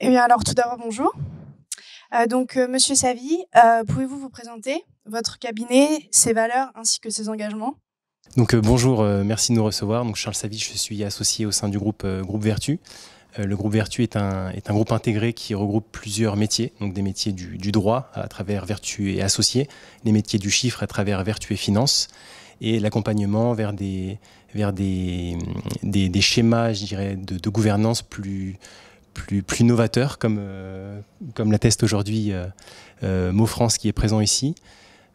Eh bien alors tout d'abord bonjour. Monsieur Savy, pouvez-vous vous présenter, votre cabinet, ses valeurs ainsi que ses engagements? Bonjour, merci de nous recevoir. Donc Charles Savy, je suis associé au sein du groupe Vertu. Le groupe Vertu est un groupe intégré qui regroupe plusieurs métiers, donc des métiers du droit à travers Vertu et Associés, les métiers du chiffre à travers Vertu et Finance, et l'accompagnement vers des schémas, je dirais, de gouvernance plus novateurs, comme l'atteste aujourd'hui Mo France qui est présent ici.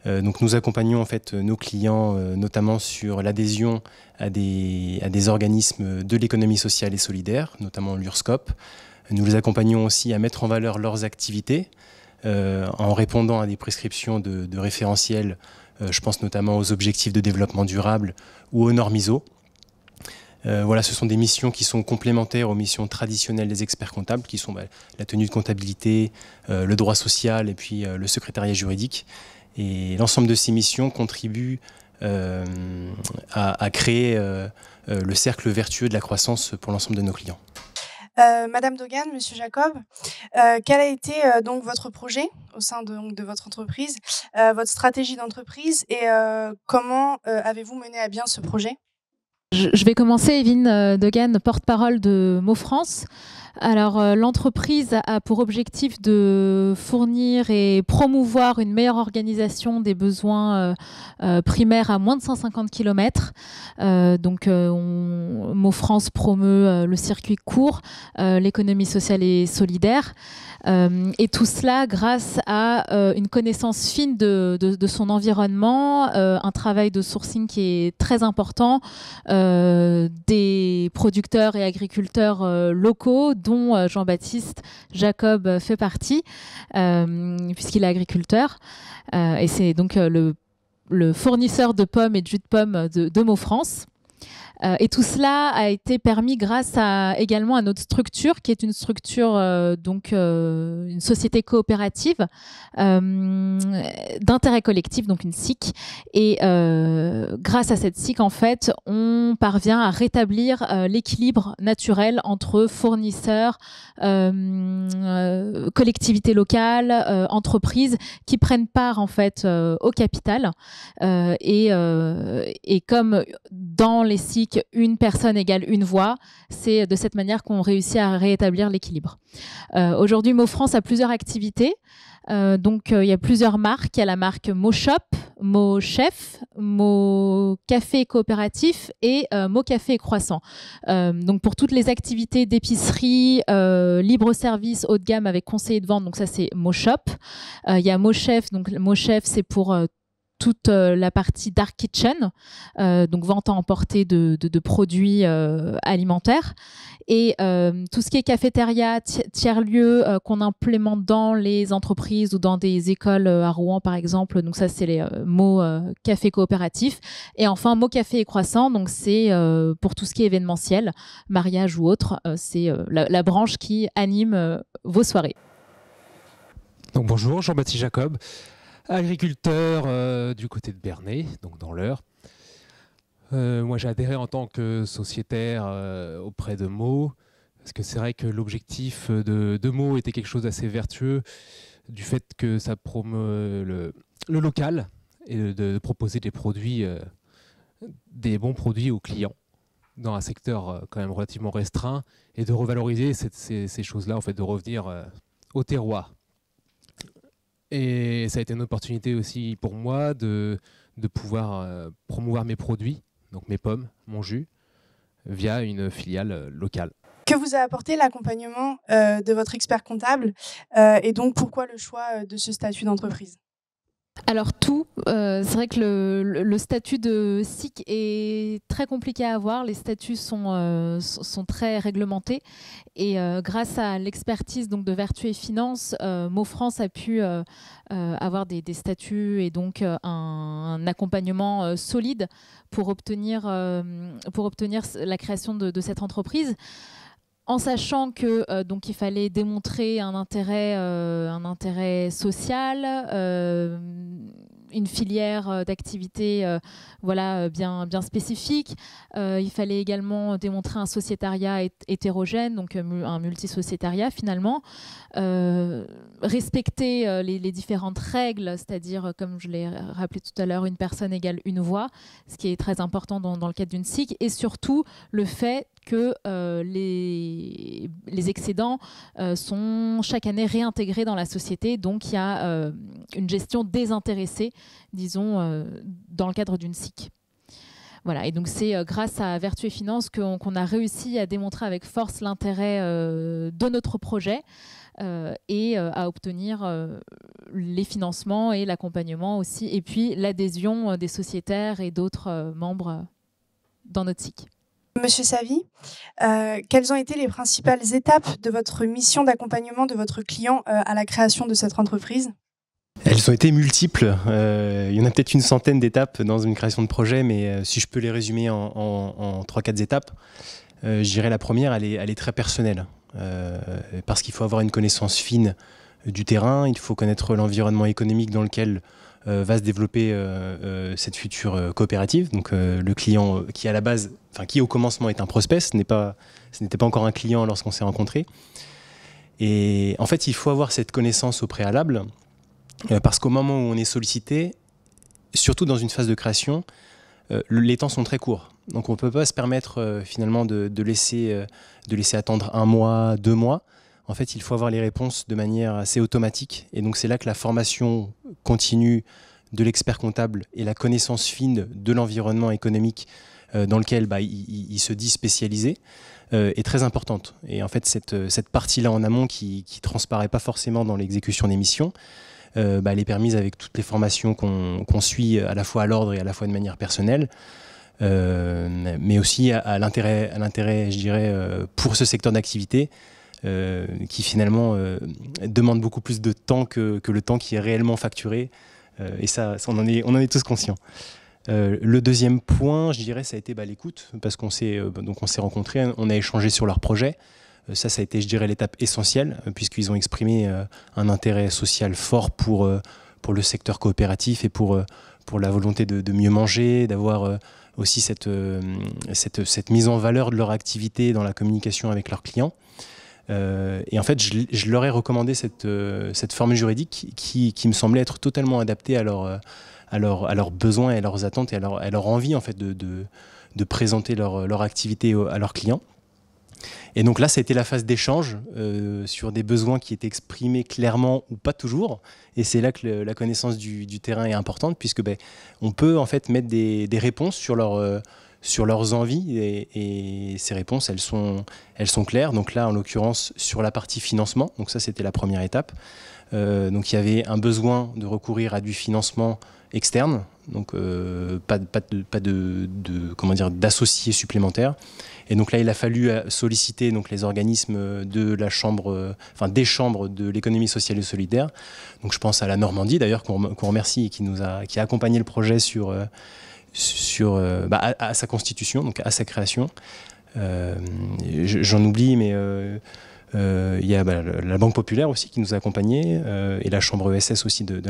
Donc nous accompagnons en fait nos clients notamment sur l'adhésion à des organismes de l'économie sociale et solidaire, notamment l'URSSCOP. Nous les accompagnons aussi à mettre en valeur leurs activités en répondant à des prescriptions de référentiels. Je pense notamment aux objectifs de développement durable ou aux normes ISO. Voilà, ce sont des missions qui sont complémentaires aux missions traditionnelles des experts comptables, qui sont la tenue de comptabilité, le droit social et puis le secrétariat juridique. Et l'ensemble de ces missions contribuent à créer le cercle vertueux de la croissance pour l'ensemble de nos clients. Madame Dogan, Monsieur Jacob, quel a été donc votre projet au sein de votre entreprise, votre stratégie d'entreprise et comment avez-vous mené à bien ce projet? Je vais commencer, Evelyne Dogan, porte-parole de Mo France. Alors, l'entreprise a pour objectif de fournir et promouvoir une meilleure organisation des besoins primaires à moins de 150 km. Mo France promeut le circuit court, l'économie sociale et solidaire. Et tout cela grâce à une connaissance fine de son environnement, un travail de sourcing qui est très important, des producteurs et agriculteurs locaux, dont Jean-Baptiste Jacob fait partie, puisqu'il est agriculteur. Et c'est donc le fournisseur de pommes et de jus de pomme de Mo France. Et tout cela a été permis grâce également à notre structure, qui est une structure, une société coopérative d'intérêt collectif, donc une SIC. Et grâce à cette SIC, en fait, on parvient à rétablir l'équilibre naturel entre fournisseurs, collectivités locales, entreprises qui prennent part en fait au capital. Et comme dans les SIC, une personne égale une voix, c'est de cette manière qu'on réussit à rétablir l'équilibre. Aujourd'hui, Mo France a plusieurs activités. Il y a plusieurs marques. Il y a la marque Mo Shop, Mo Chef, Mo Café Coopératif et Mo Café et Croissant. Donc pour toutes les activités d'épicerie, libre-service haut de gamme avec conseiller de vente, donc ça c'est Mo Shop. Il y a Mo Chef, donc Mo Chef c'est pour toute la partie dark kitchen, donc vente à emporter de produits alimentaires. Et tout ce qui est cafétéria, tiers-lieu qu'on implémente dans les entreprises ou dans des écoles à Rouen, par exemple. Donc ça, c'est les mots café coopératif. Et enfin, mots café et croissant. Donc c'est pour tout ce qui est événementiel, mariage ou autre. C'est la branche qui anime vos soirées. Donc bonjour, Jean-Baptiste Jacob, agriculteur du côté de Bernay, donc dans l'Eure. Moi, j'ai adhéré en tant que sociétaire auprès de Mo, parce que c'est vrai que l'objectif de Mo était quelque chose d'assez vertueux, du fait que ça promeut le local et de proposer des produits, des bons produits aux clients dans un secteur quand même relativement restreint, et de revaloriser ces choses-là, en fait, de revenir au terroir. Et ça a été une opportunité aussi pour moi de pouvoir promouvoir mes produits, donc mes pommes, mon jus, via une filiale locale. Que vous a apporté l'accompagnement de votre expert comptable et donc pourquoi le choix de ce statut d'entreprise? Alors tout, c'est vrai que le statut de SIC est très compliqué à avoir. Les statuts sont très réglementés et grâce à l'expertise donc de Vertu et Finance, Mo France a pu avoir des statuts et donc un accompagnement solide pour obtenir la création de cette entreprise. En sachant que donc il fallait démontrer un intérêt social, une filière d'activité voilà, bien spécifique. Il fallait également démontrer un sociétariat hétérogène, donc un multisociétariat finalement. Respecter les différentes règles, c'est-à-dire, comme je l'ai rappelé tout à l'heure, une personne égale une voix, ce qui est très important dans le cadre d'une SIC, et surtout le fait que les excédents sont chaque année réintégrés dans la société, donc il y a une gestion désintéressée, disons, dans le cadre d'une SIC. Voilà, et donc c'est grâce à Vertu et Finance qu'on a réussi à démontrer avec force l'intérêt de notre projet et à obtenir les financements et l'accompagnement aussi, et puis l'adhésion des sociétaires et d'autres membres dans notre SIC. Monsieur Savy, quelles ont été les principales étapes de votre mission d'accompagnement de votre client à la création de cette entreprise ? Elles ont été multiples. Il y en a peut-être une centaine d'étapes dans une création de projet, mais si je peux les résumer en 3-4 étapes, je dirais la première, elle est très personnelle. Parce qu'il faut avoir une connaissance fine du terrain, il faut connaître l'environnement économique dans lequel va se développer cette future coopérative. Donc le client qui à la base, enfin qui au commencement est un prospect, ce n'était pas encore un client lorsqu'on s'est rencontrés. Et en fait, il faut avoir cette connaissance au préalable, parce qu'au moment où on est sollicité, surtout dans une phase de création, les temps sont très courts. Donc on ne peut pas se permettre finalement de laisser attendre 1 mois, 2 mois. En fait, il faut avoir les réponses de manière assez automatique. Et donc c'est là que la formation continue de l'expert comptable et la connaissance fine de l'environnement économique dans lequel il se dit spécialisé est très importante. Et en fait, cette partie-là en amont qui ne transparaît pas forcément dans l'exécution des missions, elle est permise avec toutes les formations qu'on suit à la fois à l'ordre et à la fois de manière personnelle, mais aussi à l'intérêt, je dirais, pour ce secteur d'activité qui finalement demande beaucoup plus de temps que le temps qui est réellement facturé, et ça on en est tous conscients. Le deuxième point, je dirais, ça a été l'écoute, parce qu'on s'est rencontrés, on a échangé sur leur projet. Ça a été, je dirais, l'étape essentielle, puisqu'ils ont exprimé un intérêt social fort pour le secteur coopératif et pour la volonté de mieux manger, d'avoir aussi cette mise en valeur de leur activité dans la communication avec leurs clients. Et en fait, je leur ai recommandé cette formule juridique qui me semblait être totalement adaptée à leurs besoins et à leurs attentes et à leur envie en fait, de présenter leur activité à leurs clients. Et donc là, ça a été la phase d'échange sur des besoins qui étaient exprimés clairement ou pas toujours. Et c'est là que la connaissance du terrain est importante, puisque on peut en fait mettre des réponses sur leurs envies, et ces réponses, elles sont claires. Donc là, en l'occurrence, sur la partie financement, donc ça, c'était la première étape. Donc il y avait un besoin de recourir à du financement externe, donc pas d'associés supplémentaires. Et donc là, il a fallu solliciter donc les organismes de la chambre, des chambres de l'économie sociale et solidaire. Donc je pense à la Normandie d'ailleurs qu'on remercie et qui a accompagné le projet à sa constitution, donc à sa création. J'en oublie, mais il y a la Banque Populaire aussi qui nous a accompagnés, et la chambre ESS aussi de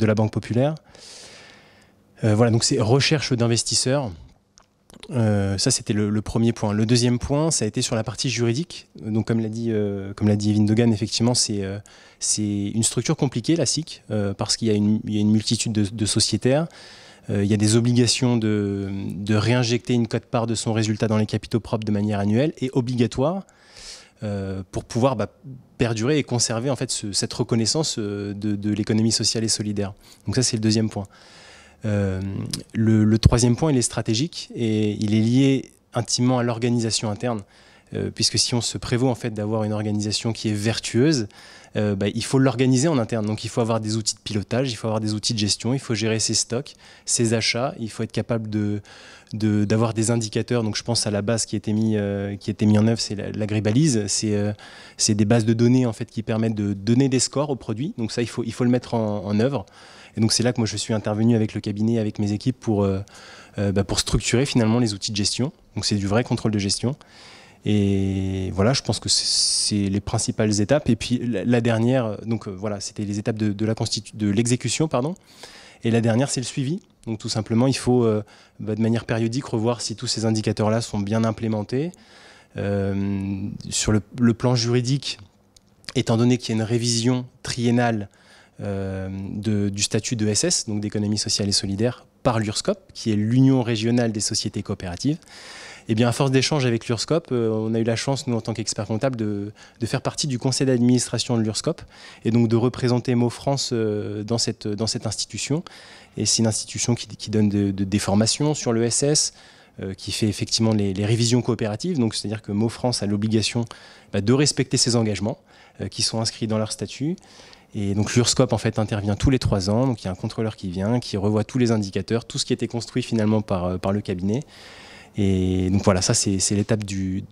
la Banque Populaire. Voilà, donc c'est recherche d'investisseurs. Ça, c'était le premier point. Le deuxième point, ça a été sur la partie juridique. Donc, comme l'a dit Evelyne Dogan, effectivement, c'est une structure compliquée, la SIC, parce qu'il y a une multitude de sociétaires. Il y a des obligations de réinjecter une quote-part de son résultat dans les capitaux propres de manière annuelle et obligatoire pour pouvoir perdurer et conserver en fait cette reconnaissance de l'économie sociale et solidaire. Donc ça, c'est le deuxième point. Le troisième point, il est stratégique et il est lié intimement à l'organisation interne, puisque si on se prévaut en fait d'avoir une organisation qui est vertueuse, il faut l'organiser en interne. Donc il faut avoir des outils de pilotage, il faut avoir des outils de gestion, il faut gérer ses stocks, ses achats, il faut être capable d'avoir des indicateurs. Donc je pense à la base qui a été mis en œuvre, c'est l'agribalise. C'est des bases de données en fait qui permettent de donner des scores aux produits. Donc ça, il faut le mettre en œuvre. Et donc c'est là que moi je suis intervenu avec le cabinet, avec mes équipes pour structurer finalement les outils de gestion. Donc c'est du vrai contrôle de gestion. Et voilà, je pense que c'est les principales étapes. Et puis la dernière, donc voilà, c'était les étapes de l'exécution, pardon. Et la dernière, c'est le suivi. Donc tout simplement, il faut de manière périodique revoir si tous ces indicateurs-là sont bien implémentés. Sur le plan juridique, étant donné qu'il y a une révision triennale du statut de SS, donc d'économie sociale et solidaire, par l'URSSCOP, qui est l'Union régionale des sociétés coopératives, et bien à force d'échanges avec l'URSSCOP, on a eu la chance, nous en tant qu'experts comptables, de faire partie du conseil d'administration de l'URSSCOP et donc de représenter Mo France dans cette institution. Et c'est une institution qui donne des formations sur le SS, qui fait effectivement les révisions coopératives. Donc c'est-à-dire que Mo France a l'obligation de respecter ses engagements qui sont inscrits dans leur statut. Et donc l'URSSCOP en fait intervient tous les 3 ans. Donc il y a un contrôleur qui vient, qui revoit tous les indicateurs, tout ce qui a été construit finalement par le cabinet. Et donc voilà, ça c'est l'étape du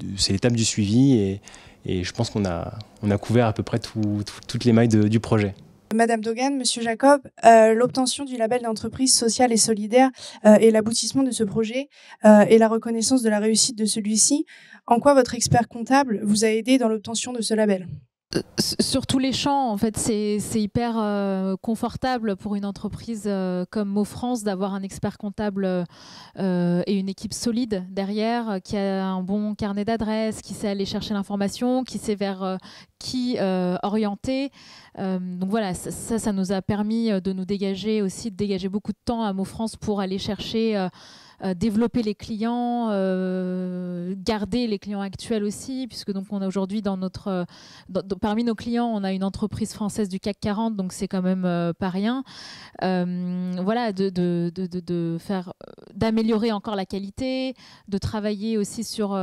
suivi. Et je pense qu'on a couvert à peu près toutes les mailles du projet. Madame Dogan, Monsieur Jacob, l'obtention du label d'entreprise sociale et solidaire est l'aboutissement de ce projet et la reconnaissance de la réussite de celui-ci. En quoi votre expert comptable vous a aidé dans l'obtention de ce label ? Sur tous les champs, en fait, c'est hyper confortable pour une entreprise comme Mo France d'avoir un expert comptable et une équipe solide derrière, qui a un bon carnet d'adresses, qui sait aller chercher l'information, qui sait vers qui orienter. Donc voilà, ça nous a permis de nous dégager aussi, de dégager beaucoup de temps à Mo France pour aller chercher développer les clients, garder les clients actuels aussi, puisque donc on a aujourd'hui parmi nos clients, on a une entreprise française du CAC 40, donc c'est quand même pas rien. Voilà, d'améliorer encore la qualité, de travailler aussi sur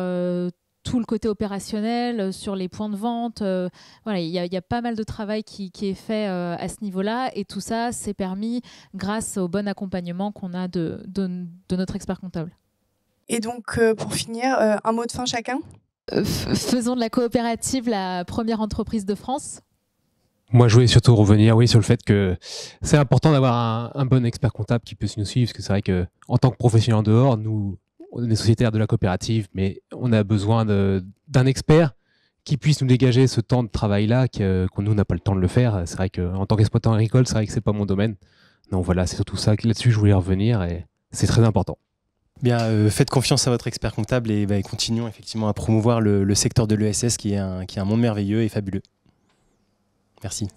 tout le côté opérationnel, sur les points de vente. Voilà, il y a pas mal de travail qui est fait à ce niveau-là. Et tout ça, c'est permis grâce au bon accompagnement qu'on a de notre expert comptable. Et donc, pour finir, un mot de fin chacun ? Faisons de la coopérative la première entreprise de France. Moi, je voulais surtout revenir sur le fait que c'est important d'avoir un bon expert comptable qui puisse nous suivre, parce que c'est vrai qu'en tant que professionnel en dehors, nous, on est sociétaires de la coopérative, mais on a besoin d'un expert qui puisse nous dégager ce temps de travail-là, qu'on nous n'a pas le temps de le faire. C'est vrai qu'en tant qu'exploitant agricole, c'est vrai que c'est pas mon domaine. Donc voilà, c'est surtout ça, là-dessus je voulais revenir et c'est très important. Bien, faites confiance à votre expert comptable et continuons effectivement à promouvoir le secteur de l'ESS qui est un monde merveilleux et fabuleux. Merci.